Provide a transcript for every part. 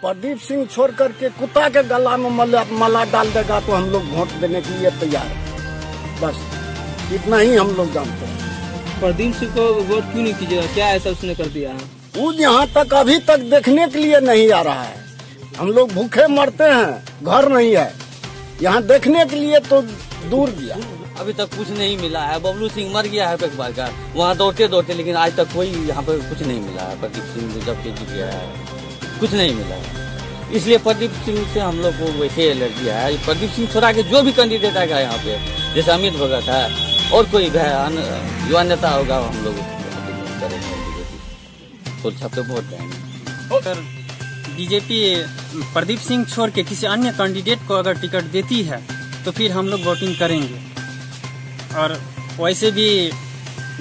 प्रदीप सिंह छोड़ करके कुत्ता के गला में माला डाल देगा तो हम लोग वोट देने के लिए तैयार हैं। बस इतना ही हम लोग जानते हैं। प्रदीप सिंह को वोट क्यों नहीं कीजिएगा? क्या ऐसा उसने कर दिया है? वो यहाँ तक अभी तक देखने के लिए नहीं आ रहा है। हम लोग भूखे मरते हैं, घर नहीं है, यहाँ देखने के लिए तो दूर गया। अभी तक कुछ नहीं मिला है। बबलू सिंह मर गया है एक बार का, वहाँ दौड़ते दौड़ते, लेकिन आज तक कोई यहाँ पर कुछ नहीं मिला है। प्रदीप सिंह जब से जीत गया है कुछ नहीं मिला है, इसलिए प्रदीप सिंह से हम लोग को वैसे एलर्जी है। प्रदीप सिंह छोड़ा के जो भी कैंडिडेट आएगा यहाँ पे, जैसे अमित भगत है और कोई युवा नेता होगा, हम लोग तो छापे वोट देंगे। सर, बीजेपी प्रदीप सिंह छोड़ के किसी अन्य कैंडिडेट को अगर टिकट देती है तो फिर हम लोग वोटिंग करेंगे। और वैसे भी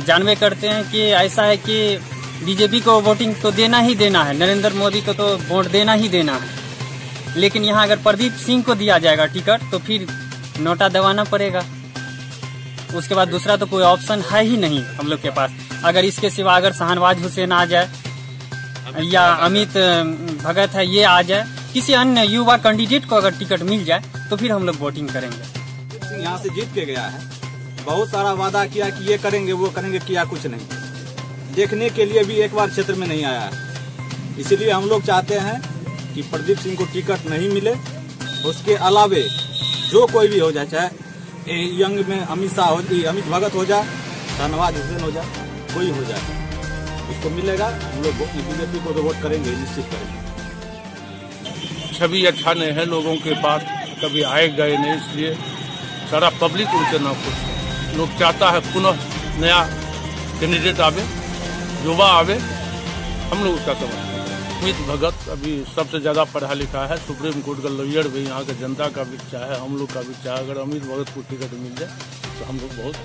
जानवे करते हैं कि ऐसा है कि बीजेपी को वोटिंग तो देना ही देना है, नरेंद्र मोदी को तो वोट देना ही देना है। लेकिन यहाँ अगर प्रदीप सिंह को दिया जाएगा टिकट तो फिर नोटा दबाना पड़ेगा। उसके बाद दूसरा तो कोई ऑप्शन है ही नहीं हम लोग के पास। अगर इसके सिवा अगर शाहनवाज हुसैन आ जाए या अमित भगत है ये आ जाए, किसी अन्य युवा कैंडिडेट को अगर टिकट मिल जाए तो फिर हम लोग वोटिंग करेंगे। यहाँ से जीत के गया है, बहुत सारा वादा किया कि ये करेंगे वो करेंगे, किया कुछ नहीं। देखने के लिए भी एक बार क्षेत्र में नहीं आया है। इसीलिए हम लोग चाहते हैं कि प्रदीप सिंह को टिकट नहीं मिले। उसके अलावे जो कोई भी हो जाए, चाहे यंग में अमित शाह हो, अमित भगत हो जाए, शाहनवाज हुसैन हो जाए, कोई हो जाए, उसको मिलेगा। हम लोग बीजेपी को तो वोट करेंगे, निश्चित करेंगे। छवि अच्छा नहीं है लोगों के पास, कभी आए गए नहीं, इसलिए सारा पब्लिक उनसे ना खुश है। लोग चाहता है पुनः नया कैंडिडेट आवे, युवा आवे, हम लोग उसका समर्थन करें। अमित भगत अभी सबसे ज्यादा पढ़ा लिखा है, सुप्रीम कोर्ट का लॉयर भी, यहाँ के जनता का भी इच्छा है, हम लोग का भी इच्छा है। अगर अमित भगत को टिकट मिल जाए तो हम लोग बहुत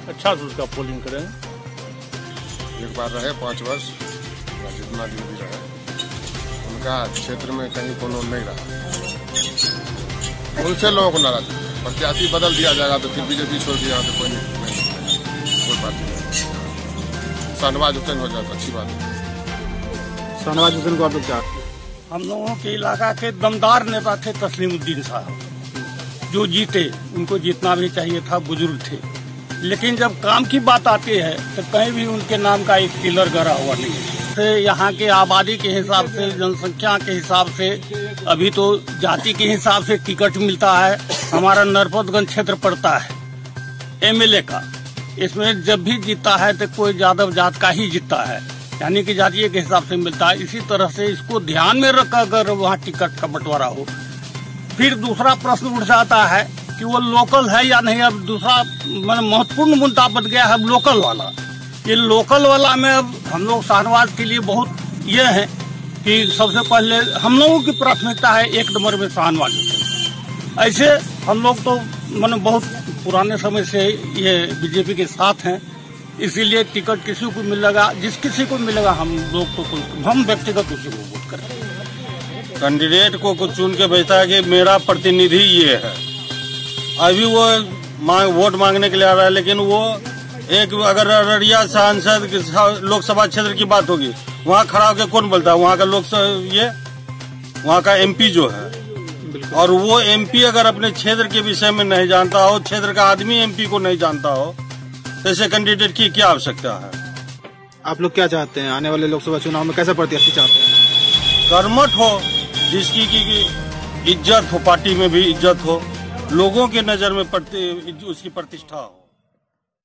अच्छा से उसका पोलिंग करेंगे। एक बार रहे 5 वर्ष या जितना दिन भी रहे, उनका क्षेत्र में कहीं कोनो नहीं रहा, उनसे लोगों को नाराज। प्रत्याशी बदल दिया जाएगा तो फिर बीजेपी छोड़ के यहाँ से कोई पार्टी नहीं। शाहनवाज हुसैन हो जाए तो अच्छी बात है। शाहनवाज हुसैन को आप लोग क्या? हम लोगों के इलाका के दमदार नेता थे तस्लीमुद्दीन साहब, जो जीते, उनको जीतना भी चाहिए था, बुजुर्ग थे। लेकिन जब काम की बात आती है तो कहीं भी उनके नाम का एक पिलर गड़ा हुआ नहीं है। तो यहाँ के आबादी के हिसाब से, जनसंख्या के हिसाब से, अभी तो जाति के हिसाब से टिकट मिलता है। हमारा नरपतगंज क्षेत्र पड़ता है एमएलए का, इसमें जब भी जीतता है तो कोई यादव जात का ही जीतता है, यानी कि जातीय के हिसाब से मिलता है। इसी तरह से इसको ध्यान में रखकर अगर वहाँ टिकट का बंटवारा हो। फिर दूसरा प्रश्न उठ जाता है कि वो लोकल है या नहीं। अब दूसरा महत्वपूर्ण मुद्दा बन गया है लोकल वाला। ये लोकल वाला में अब हम लोग शाहनवाज के लिए बहुत ये है कि सबसे पहले हम लोगों की प्राथमिकता है 1 नंबर में शाहनवाज। ऐसे हम लोग तो बहुत पुराने समय से ये बीजेपी के साथ हैं, इसीलिए टिकट किसी को मिलेगा, जिस किसी को मिलेगा हम लोग तो हम व्यक्तिगत उसी को वोट करेंगे। कैंडिडेट को चुन के भेजता है कि मेरा प्रतिनिधि ये है। अभी वो वोट मांगने के लिए आ रहा है, लेकिन वो एक अगर अररिया सांसद लोकसभा क्षेत्र की बात होगी, वहाँ खड़ा होकर कौन बोलता है? वहाँ का वहाँ का एमपी जो है, और वो एमपी अगर अपने क्षेत्र के विषय में नहीं जानता हो, क्षेत्र का आदमी एमपी को नहीं जानता हो, तो ऐसे कैंडिडेट की क्या आवश्यकता है? आप लोग क्या चाहते हैं आने वाले लोकसभा चुनाव में? कैसा प्रत्याशी चाहते हैं? कर्मठ हो, जिसकी की इज्जत हो, पार्टी में भी इज्जत हो, लोगों के नजर में उसकी प्रतिष्ठा हो।